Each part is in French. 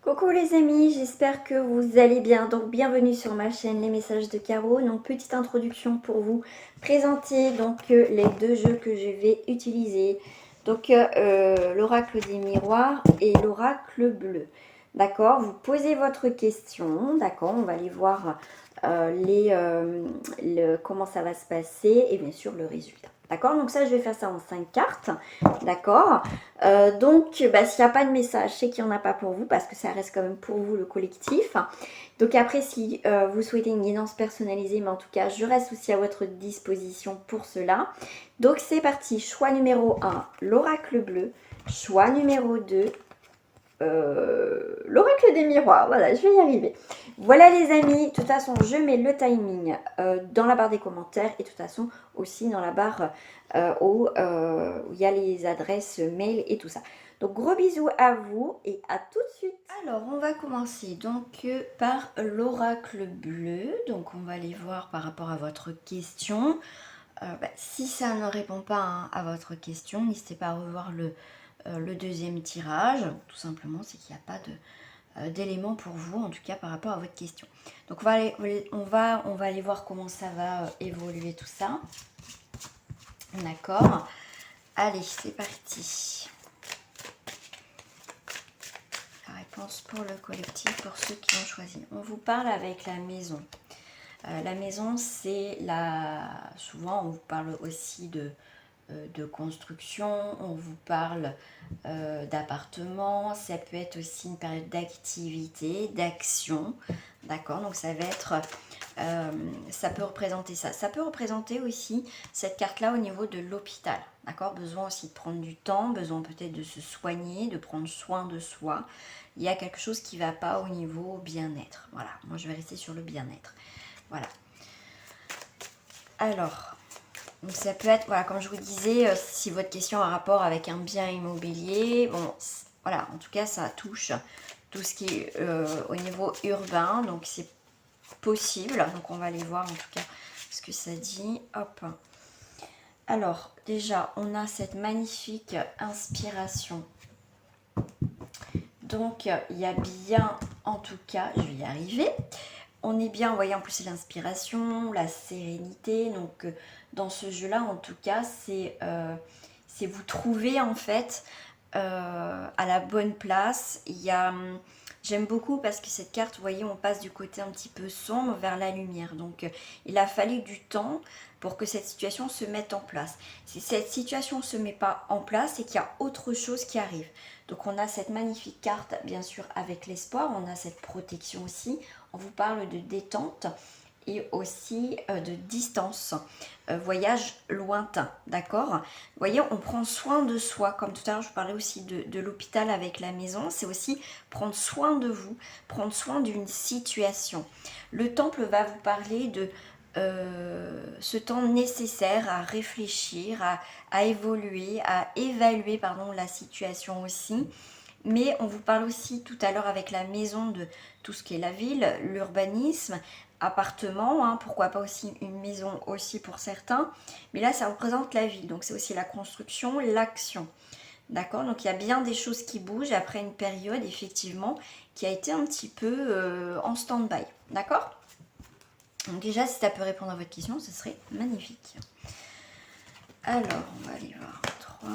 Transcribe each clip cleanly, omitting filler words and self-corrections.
Coucou les amis, j'espère que vous allez bien. Donc bienvenue sur ma chaîne Les Messages de Caro. Donc petite introduction pour vous présenter les deux jeux que je vais utiliser. L'oracle des miroirs et l'oracle bleu. D'accord, vous posez votre question. D'accord, on va aller voir comment ça va se passer et bien sûr le résultat. D'accord, donc ça je vais faire ça en 5 cartes. D'accord. S'il n'y a pas de message, c'est qu'il n'y en a pas pour vous parce que ça reste quand même pour vous le collectif. Donc après, si vous souhaitez une guidance personnalisée, mais en tout cas, je reste aussi à votre disposition pour cela. Donc c'est parti, choix numéro 1, l'oracle bleu. Choix numéro 2, l'oracle des miroirs. Voilà, je vais y arriver. Voilà les amis, de toute façon, je mets le timing dans la barre des commentaires et de toute façon aussi dans la barre où il y a les adresses mail et tout ça. Donc gros bisous à vous et à tout de suite. Alors on va commencer par l'oracle bleu. Donc on va aller voir par rapport à votre question. Si ça ne répond pas à votre question, n'hésitez pas à revoir le deuxième tirage. Tout simplement, c'est qu'il n'y a pas d'éléments pour vous, en tout cas par rapport à votre question. Donc on va aller voir comment ça va évoluer tout ça. D'accord. Allez, c'est parti. La réponse pour le collectif, pour ceux qui ont choisi. On vous parle avec la maison. La maison, c'est souvent on vous parle aussi de construction, on vous parle d'appartement, ça peut être aussi une période d'activité, d'action, d'accord, donc ça va être, ça peut représenter ça. Ça peut représenter aussi cette carte-là au niveau de l'hôpital, d'accord, besoin aussi de prendre du temps, besoin peut-être de se soigner, de prendre soin de soi. Il y a quelque chose qui ne va pas au niveau bien-être, voilà, moi je vais rester sur le bien-être, voilà. Alors, donc ça peut être, voilà, comme je vous disais, si votre question a un rapport avec un bien immobilier, bon, voilà, en tout cas, ça touche tout ce qui est au niveau urbain, donc c'est possible. Donc on va aller voir en tout cas ce que ça dit. Hop. Alors, déjà, on a cette magnifique inspiration. Donc, il y a bien, en tout cas, je vais y arriver. On est bien, vous voyez, en plus c'est l'inspiration, la sérénité. Donc dans ce jeu-là, en tout cas, c'est vous trouver en fait à la bonne place. J'aime beaucoup parce que cette carte, vous voyez, on passe du côté un petit peu sombre vers la lumière. Donc il a fallu du temps pour que cette situation se mette en place. Si cette situation ne se met pas en place, c'est qu'il y a autre chose qui arrive. Donc on a cette magnifique carte, bien sûr, avec l'espoir. On a cette protection aussi. On vous parle de détente et aussi de distance, voyage lointain, d'accord. Vous voyez, on prend soin de soi, comme tout à l'heure je vous parlais aussi de l'hôpital avec la maison, c'est aussi prendre soin de vous, prendre soin d'une situation. Le temple va vous parler de ce temps nécessaire à réfléchir, à évoluer, à évaluer la situation aussi. Mais on vous parle aussi tout à l'heure avec la maison de tout ce qui est la ville, l'urbanisme, appartement, hein, pourquoi pas aussi une maison aussi pour certains. Mais là, ça représente la ville, donc c'est aussi la construction, l'action. D'accord, donc il y a bien des choses qui bougent après une période, effectivement, qui a été un petit peu en stand-by. D'accord. Donc déjà, si ça peut répondre à votre question, ce serait magnifique. Alors, on va aller voir 3.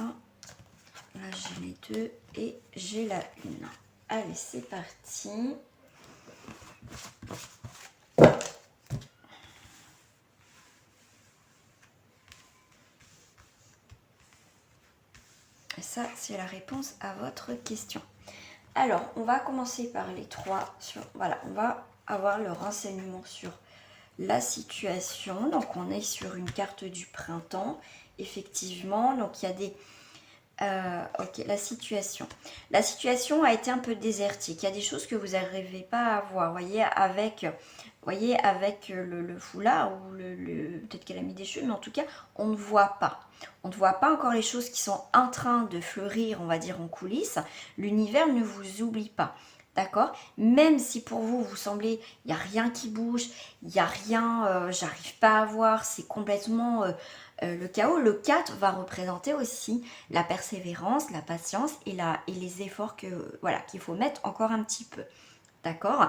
Là, j'ai les 2 et j'ai la 1. Allez, c'est parti. Et ça, c'est la réponse à votre question. Alors, on va commencer par les 3. Voilà, on va avoir le renseignement sur la situation. Donc, on est sur une carte du printemps, effectivement. Donc, il y a des... ok, la situation. La situation a été un peu désertique. Il y a des choses que vous n'arrivez pas à voir. Voyez, avec le foulard ou peut-être qu'elle a mis des cheveux, mais en tout cas, on ne voit pas. On ne voit pas encore les choses qui sont en train de fleurir, on va dire, en coulisses. L'univers ne vous oublie pas. D'accord. Même si pour vous, vous semblez, il n'y a rien qui bouge, il n'y a rien, j'arrive pas à voir, c'est complètement le chaos. Le 4 va représenter aussi la persévérance, la patience et les efforts voilà, qu'il faut mettre encore un petit peu. D'accord?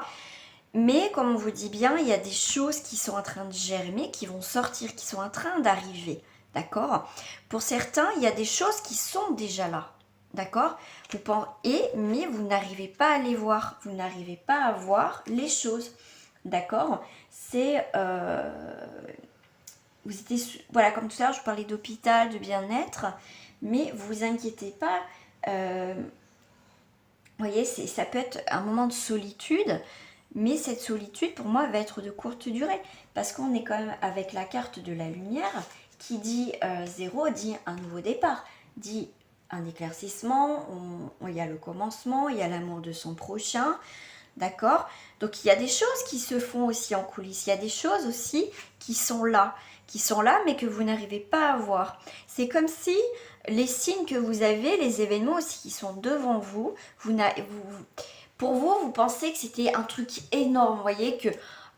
Mais comme on vous dit bien, il y a des choses qui sont en train de germer, qui vont sortir, qui sont en train d'arriver. D'accord? Pour certains, il y a des choses qui sont déjà là. D'accord? Mais vous n'arrivez pas à les voir. Vous n'arrivez pas à voir les choses. D'accord? C'est... vous étiez... Voilà, comme tout à l'heure, je parlais d'hôpital, de bien-être. Mais vous inquiétez pas. Vous voyez, ça peut être un moment de solitude. Mais cette solitude, pour moi, va être de courte durée. Parce qu'on est quand même avec la carte de la lumière qui dit 0, dit un nouveau départ, dit un éclaircissement, il y a le commencement, il y a l'amour de son prochain. D'accord? Donc il y a des choses qui se font aussi en coulisses. Il y a des choses aussi qui sont là mais que vous n'arrivez pas à voir. C'est comme si les signes que vous avez, les événements aussi qui sont devant vous, pour vous, vous pensez que c'était un truc énorme, vous voyez, que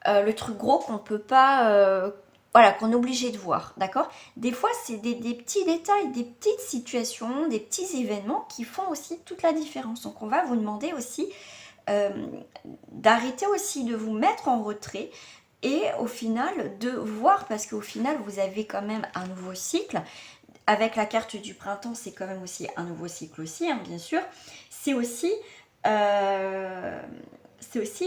le truc gros qu'on ne peut pas... voilà, qu'on est obligé de voir, d'accord? Des fois, c'est des petits détails, des petites situations, des petits événements qui font aussi toute la différence. Donc, on va vous demander aussi d'arrêter aussi de vous mettre en retrait et au final de voir, parce qu'au final, vous avez quand même un nouveau cycle. Avec la carte du printemps, c'est quand même aussi un nouveau cycle aussi, hein, bien sûr. C'est aussi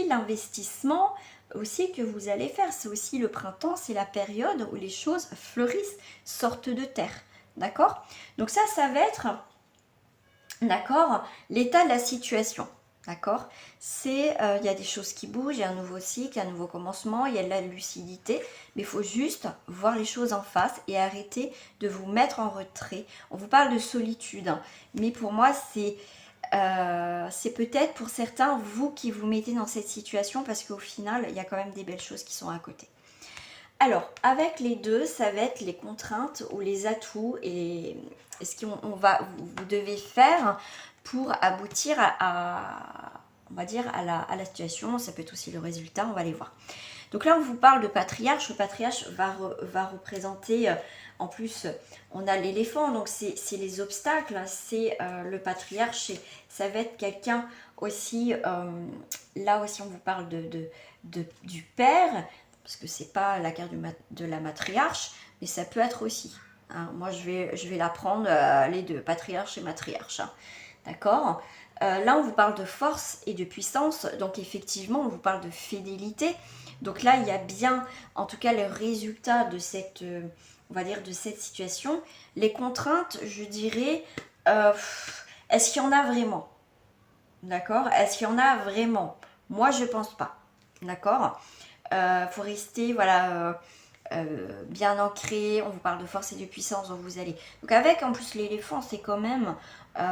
l'investissement aussi que vous allez faire. C'est aussi le printemps, c'est la période où les choses fleurissent, sortent de terre. D'accord? Donc ça va être, d'accord, l'état de la situation. D'accord? Il y a des choses qui bougent, il y a un nouveau cycle, un nouveau commencement, il y a de la lucidité, mais il faut juste voir les choses en face et arrêter de vous mettre en retrait. On vous parle de solitude, hein, mais pour moi, c'est peut-être pour certains, vous qui vous mettez dans cette situation, parce qu'au final, il y a quand même des belles choses qui sont à côté. Alors, avec les deux, ça va être les contraintes ou les atouts et ce vous devez faire pour aboutir on va dire, à la situation. Ça peut être aussi le résultat, on va les voir. Donc là, on vous parle de patriarche. Le patriarche va représenter, en plus, on a l'éléphant, donc c'est les obstacles. C'est le patriarche, ça va être quelqu'un aussi, là aussi on vous parle du père, parce que c'est pas la carte de la matriarche, mais ça peut être aussi. Hein. Moi, je vais la prendre les deux, patriarche et matriarche. Hein. D'accord? Là, on vous parle de force et de puissance, donc effectivement, on vous parle de fidélité. Donc là, il y a bien, en tout cas, le résultat de cette, on va dire, de cette situation. Les contraintes, je dirais, est-ce qu'il y en a vraiment? D'accord? Est-ce qu'il y en a vraiment? Moi, je pense pas. D'accord? Faut rester, voilà, bien ancré. On vous parle de force et de puissance, donc vous allez... Donc avec, en plus, l'éléphant, c'est quand même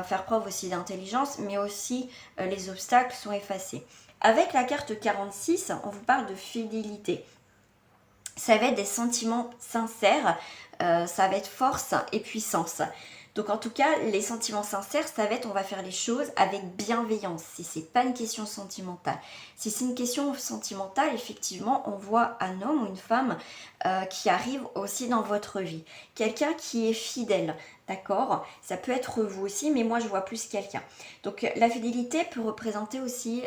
faire preuve aussi d'intelligence, mais aussi les obstacles sont effacés. Avec la carte 46, on vous parle de fidélité. Ça va être des sentiments sincères, ça va être force et puissance. Donc en tout cas, les sentiments sincères, ça va être on va faire les choses avec bienveillance. Si c'est pas une question sentimentale. Si c'est une question sentimentale, effectivement, on voit un homme ou une femme qui arrive aussi dans votre vie. Quelqu'un qui est fidèle, d'accord? Ça peut être vous aussi, mais moi je vois plus quelqu'un. Donc la fidélité peut représenter aussi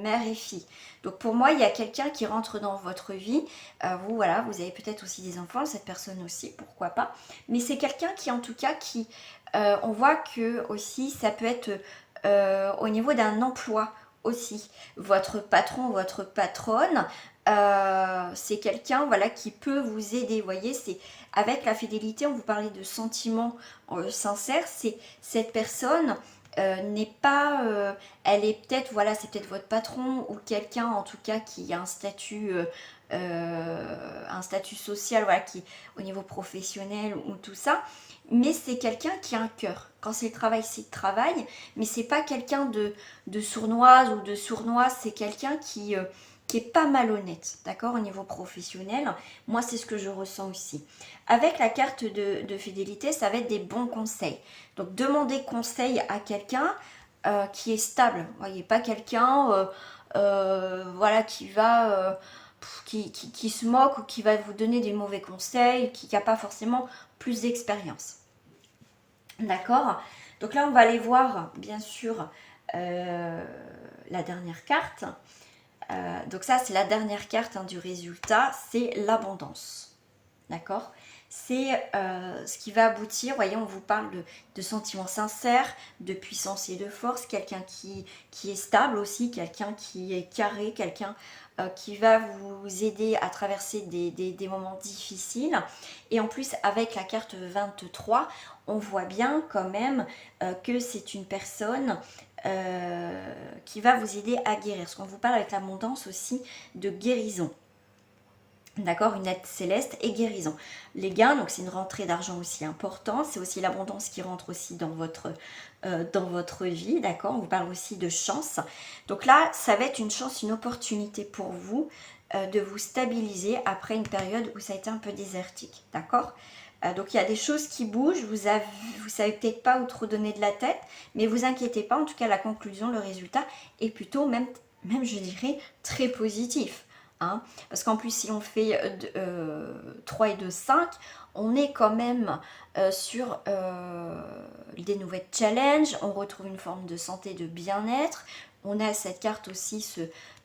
mère et fille. Donc pour moi, il y a quelqu'un qui rentre dans votre vie. Vous, voilà, vous avez peut-être aussi des enfants, cette personne aussi, pourquoi pas. Mais c'est quelqu'un qui, en tout cas, on voit que aussi, ça peut être au niveau d'un emploi aussi. Votre patron, votre patronne, c'est quelqu'un, voilà, qui peut vous aider. Vous voyez, c'est avec la fidélité, on vous parlait de sentiments sincères. C'est cette personne n'est pas, elle est peut-être, voilà, c'est peut-être votre patron ou quelqu'un en tout cas qui a un statut social, voilà, qui au niveau professionnel ou tout ça, mais c'est quelqu'un qui a un cœur. Quand c'est le travail, c'est le travail, mais c'est pas quelqu'un de sournoise ou de sournoise, c'est quelqu'un qui est pas malhonnête, d'accord, au niveau professionnel. Moi, c'est ce que je ressens aussi. Avec la carte de fidélité, ça va être des bons conseils. Donc, demandez conseil à quelqu'un qui est stable. Vous voyez, pas quelqu'un voilà, qui va... qui se moque ou qui va vous donner des mauvais conseils, qui n'a pas forcément plus d'expérience. D'accord? Donc là, on va aller voir, bien sûr, la dernière carte. Donc ça, c'est la dernière carte hein, du résultat, c'est l'abondance. D'accord? C'est ce qui va aboutir, voyez, on vous parle de sentiments sincères, de puissance et de force, quelqu'un qui est stable aussi, quelqu'un qui est carré, quelqu'un qui va vous aider à traverser des moments difficiles. Et en plus, avec la carte 23, on voit bien quand même que c'est une personne qui va vous aider à guérir. Parce qu'on vous parle avec l'abondance aussi de guérison. D'accord, une aide céleste et guérison. Les gains, donc c'est une rentrée d'argent aussi importante. C'est aussi l'abondance qui rentre aussi dans votre vie. D'accord, on vous parle aussi de chance. Donc là, ça va être une chance, une opportunité pour vous de vous stabiliser après une période où ça a été un peu désertique. D'accord, donc il y a des choses qui bougent. Vous savez peut-être pas où trop donner de la tête. Mais vous inquiétez pas. En tout cas, la conclusion, le résultat est plutôt même je dirais, très positif. Hein, parce qu'en plus si on fait 3 et 2, 5, on est quand même sur des nouvelles challenges, on retrouve une forme de santé, de bien-être, on a cette carte aussi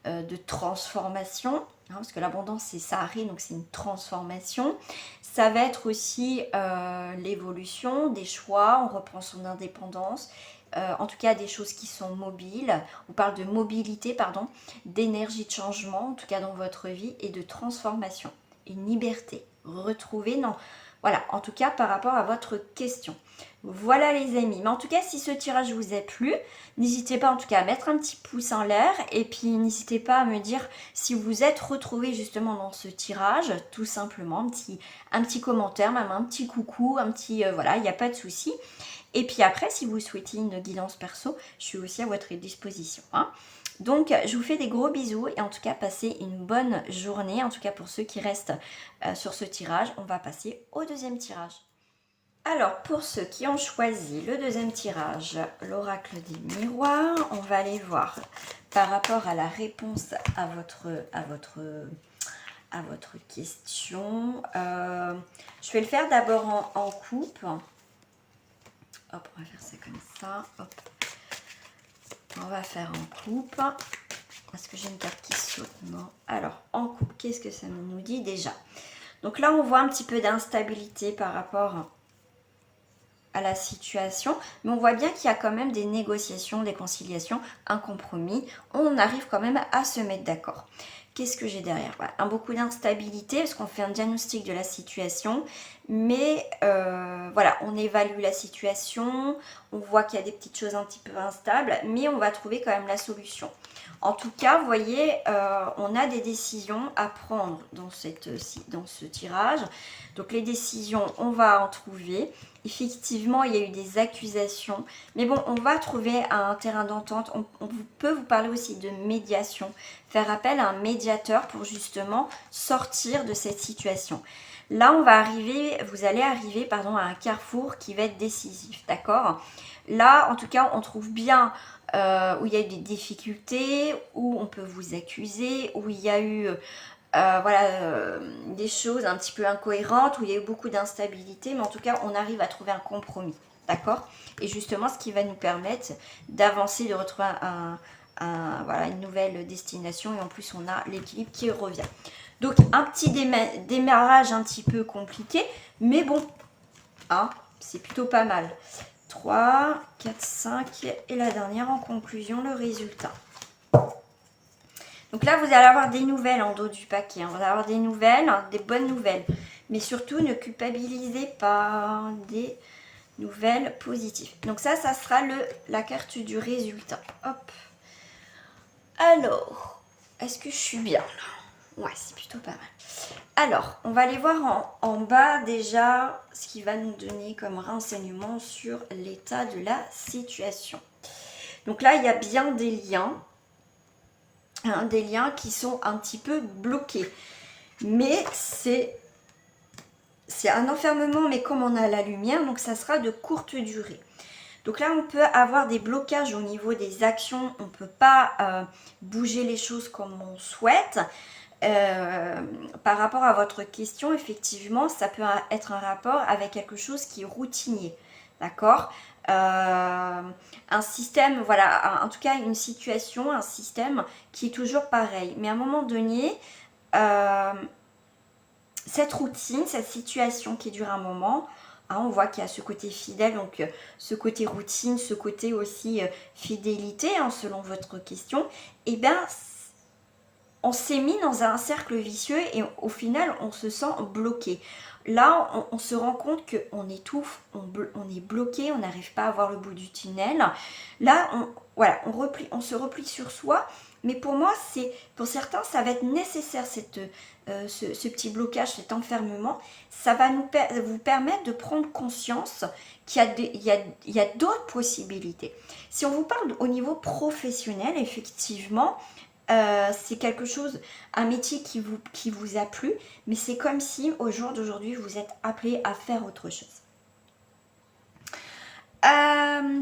de transformation, hein, parce que l'abondance c'est ça arrive, donc c'est une transformation. Ça va être aussi l'évolution des choix, on reprend son indépendance. En tout cas des choses qui sont mobiles, on parle de mobilité, pardon, d'énergie de changement, en tout cas dans votre vie, et de transformation, une liberté retrouvée, non, voilà, en tout cas par rapport à votre question. Voilà les amis, mais en tout cas si ce tirage vous a plu, n'hésitez pas en tout cas à mettre un petit pouce en l'air, et puis n'hésitez pas à me dire si vous êtes retrouvé justement dans ce tirage, tout simplement, un petit commentaire, même un petit coucou, un petit, voilà, il n'y a pas de souci. Et puis après, si vous souhaitez une guidance perso, je suis aussi à votre disposition. Hein. Donc, je vous fais des gros bisous et en tout cas, passez une bonne journée. En tout cas, pour ceux qui restent sur ce tirage, on va passer au deuxième tirage. Alors, pour ceux qui ont choisi le deuxième tirage, l'oracle des miroirs, on va aller voir par rapport à la réponse à votre question. Je vais le faire d'abord en coupe. Hop, on va faire ça comme ça. Hop. On va faire en coupe. Est-ce que j'ai une carte qui saute? Non. Alors, en coupe, qu'est-ce que ça nous dit déjà? Donc là, on voit un petit peu d'instabilité par rapport à la situation. Mais on voit bien qu'il y a quand même des négociations, des conciliations, un compromis. On arrive quand même à se mettre d'accord. Qu'est-ce que j'ai derrière? Voilà, beaucoup d'instabilité parce qu'on fait un diagnostic de la situation, mais voilà, on évalue la situation, on voit qu'il y a des petites choses un petit peu instables, mais on va trouver quand même la solution. En tout cas, vous voyez, on a des décisions à prendre dans ce tirage. Donc les décisions, on va en trouver. Effectivement, il y a eu des accusations. Mais bon, on va trouver un terrain d'entente. On peut vous parler aussi de médiation. Faire appel à un médiateur pour justement sortir de cette situation. Là, vous allez arriver à un carrefour qui va être décisif. D'accord? Là, en tout cas, on trouve bien où il y a eu des difficultés, où on peut vous accuser, où il y a eu des choses un petit peu incohérentes, où il y a eu beaucoup d'instabilité, mais en tout cas, on arrive à trouver un compromis, d'accord? Et justement, ce qui va nous permettre d'avancer, de retrouver une nouvelle destination, et en plus, on a l'équilibre qui revient. Donc, un petit démarrage un petit peu compliqué, mais bon, hein, c'est plutôt pas mal. 3, 4, 5, et la dernière en conclusion, le résultat. Donc là, vous allez avoir des nouvelles en dos du paquet. Hein. Vous allez avoir des nouvelles, hein, des bonnes nouvelles. Mais surtout, ne culpabilisez pas, des nouvelles positives. Donc ça sera la carte du résultat. Hop. Alors, est-ce que je suis bien là? Ouais, c'est plutôt pas mal. Alors, on va aller voir en bas déjà ce qui va nous donner comme renseignement sur l'état de la situation. Donc là, il y a bien des liens. Des liens qui sont un petit peu bloqués. Mais c'est un enfermement, mais comme on a la lumière, donc ça sera de courte durée. Donc là, on peut avoir des blocages au niveau des actions. On ne peut pas bouger les choses comme on souhaite. par rapport à votre question, effectivement, ça peut être un rapport avec quelque chose qui est routinier, d'accord? Un système, voilà, en tout cas une situation, un système qui est toujours pareil. Mais à un moment donné, cette routine, cette situation qui dure un moment, hein, on voit qu'il y a ce côté fidèle, donc ce côté routine, ce côté aussi fidélité, hein, selon votre question, et bien on s'est mis dans un cercle vicieux et au final on se sent bloqué. Là on se rend compte qu'on étouffe, on est bloqué, on n'arrive pas à voir le bout du tunnel. Là voilà, on se replie sur soi. Mais pour moi, pour certains, ça va être nécessaire ce petit blocage, cet enfermement. Ça va vous permettre de prendre conscience qu'il y a d'autres possibilités. Si on vous parle au niveau professionnel, effectivement, c'est quelque chose, un métier qui vous a plu, mais c'est comme si au jour d'aujourd'hui, vous êtes appelé à faire autre chose.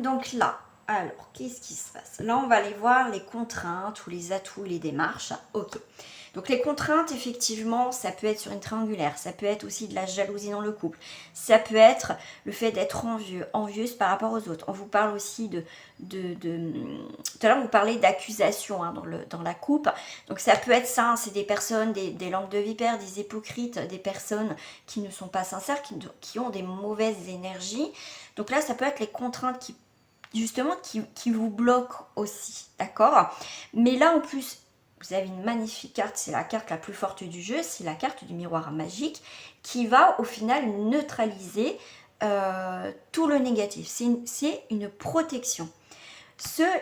Donc là, alors, qu'est-ce qui se passe? Là, on va aller voir les contraintes ou les atouts, les démarches. Ok. Donc, les contraintes, effectivement, ça peut être sur une triangulaire. Ça peut être aussi de la jalousie dans le couple. Ça peut être le fait d'être envieuse par rapport aux autres. On vous parle aussi tout à l'heure, on vous parlait d'accusation hein, dans la coupe. Donc, ça peut être ça. Hein, c'est des personnes, des langues de vipère, des hypocrites, des personnes qui ne sont pas sincères, qui ont des mauvaises énergies. Donc là, ça peut être les contraintes qui vous bloquent aussi, d'accord? Mais là, en plus, vous avez une magnifique carte, c'est la carte la plus forte du jeu, c'est la carte du miroir magique qui va au final neutraliser tout le négatif. C'est une protection.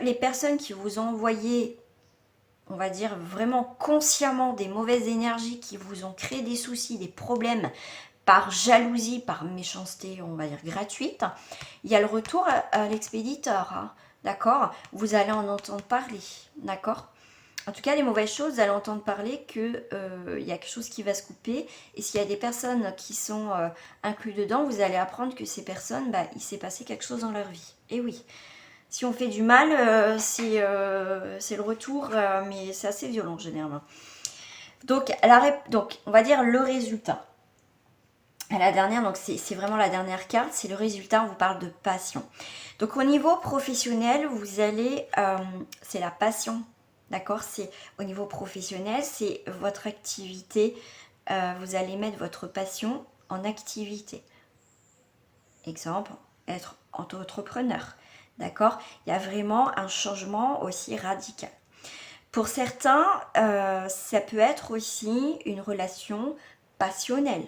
Les personnes qui vous ont envoyé, on va dire vraiment consciemment des mauvaises énergies, qui vous ont créé des soucis, des problèmes, par jalousie, par méchanceté, on va dire gratuite, il y a le retour à l'expéditeur, hein, d'accord? Vous allez en entendre parler, d'accord? En tout cas, les mauvaises choses, vous allez entendre parler qu'il y a quelque chose qui va se couper. Et s'il y a des personnes qui sont incluses dedans, vous allez apprendre que ces personnes, il s'est passé quelque chose dans leur vie. Et oui, si on fait du mal, c'est le retour, mais c'est assez violent généralement. Donc, on va dire le résultat. La dernière, donc c'est vraiment la dernière carte, c'est le résultat, on vous parle de passion. Donc au niveau professionnel, vous allez, c'est la passion, d'accord? C'est au niveau professionnel, c'est votre activité, vous allez mettre votre passion en activité. Exemple, être entrepreneur, d'accord? Il y a vraiment un changement aussi radical. Pour certains, ça peut être aussi une relation passionnelle.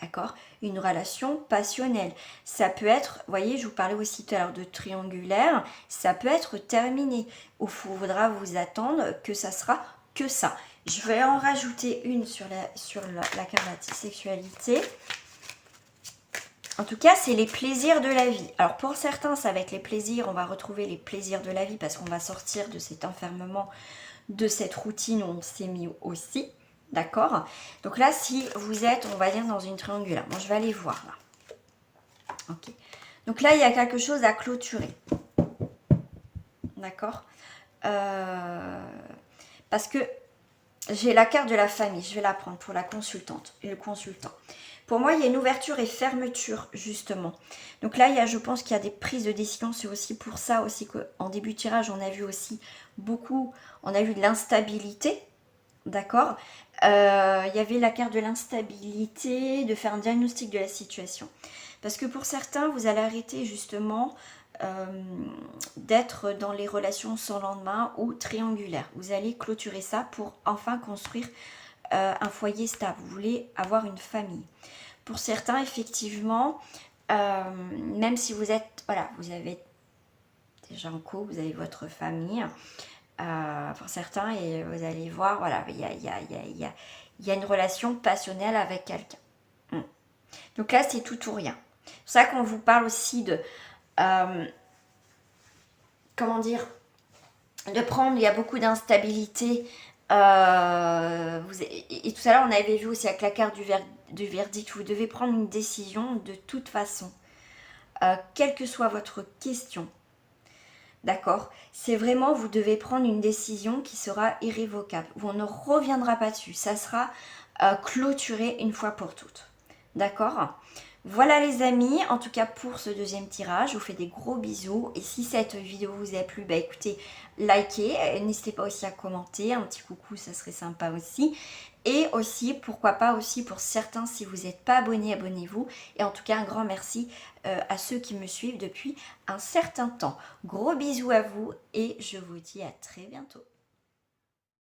D'accord? Une relation passionnelle. Ça peut être, vous voyez, je vous parlais aussi tout à l'heure de triangulaire, ça peut être terminé. Il faudra vous attendre que ça sera que ça. Je vais en rajouter une sur la carte de la sexualité. En tout cas, c'est les plaisirs de la vie. Alors pour certains, ça va être les plaisirs, on va retrouver les plaisirs de la vie parce qu'on va sortir de cet enfermement, de cette routine où on s'est mis aussi. D'accord? Donc là, si vous êtes, on va dire, dans une triangulaire. Bon, je vais aller voir là. Ok. Donc là, il y a quelque chose à clôturer. D'accord? Parce que j'ai la carte de la famille. Je vais la prendre pour la consultante et le consultant. Pour moi, il y a une ouverture et fermeture, justement. Donc là, je pense qu'il y a des prises de décision. C'est aussi pour ça aussi qu'en début de tirage, on a vu aussi beaucoup, on a vu de l'instabilité. D'accord? Il y avait la carte de l'instabilité, de faire un diagnostic de la situation. Parce que pour certains, vous allez arrêter justement d'être dans les relations sans lendemain ou triangulaires. Vous allez clôturer ça pour enfin construire un foyer stable. Vous voulez avoir une famille. Pour certains, effectivement, même si vous êtes, voilà, vous avez déjà en couple, vous avez votre famille. Pour certains, et vous allez voir, voilà, il y a une relation passionnelle avec quelqu'un. Donc là, c'est tout ou rien. C'est pour ça qu'on vous parle aussi de, comment dire, de prendre, il y a beaucoup d'instabilité. Et tout à l'heure, on avait vu aussi avec la carte du verdict, vous devez prendre une décision de toute façon, quelle que soit votre question. D'accord? C'est vraiment, vous devez prendre une décision qui sera irrévocable. On ne reviendra pas dessus. Ça sera clôturé une fois pour toutes. D'accord? Voilà les amis, en tout cas pour ce deuxième tirage, je vous fais des gros bisous. Et si cette vidéo vous a plu, bah écoutez, likez, n'hésitez pas aussi à commenter, un petit coucou, ça serait sympa aussi. Et aussi, pourquoi pas aussi pour certains, si vous n'êtes pas abonné, abonnez-vous. Et en tout cas, un grand merci à ceux qui me suivent depuis un certain temps. Gros bisous à vous et je vous dis à très bientôt.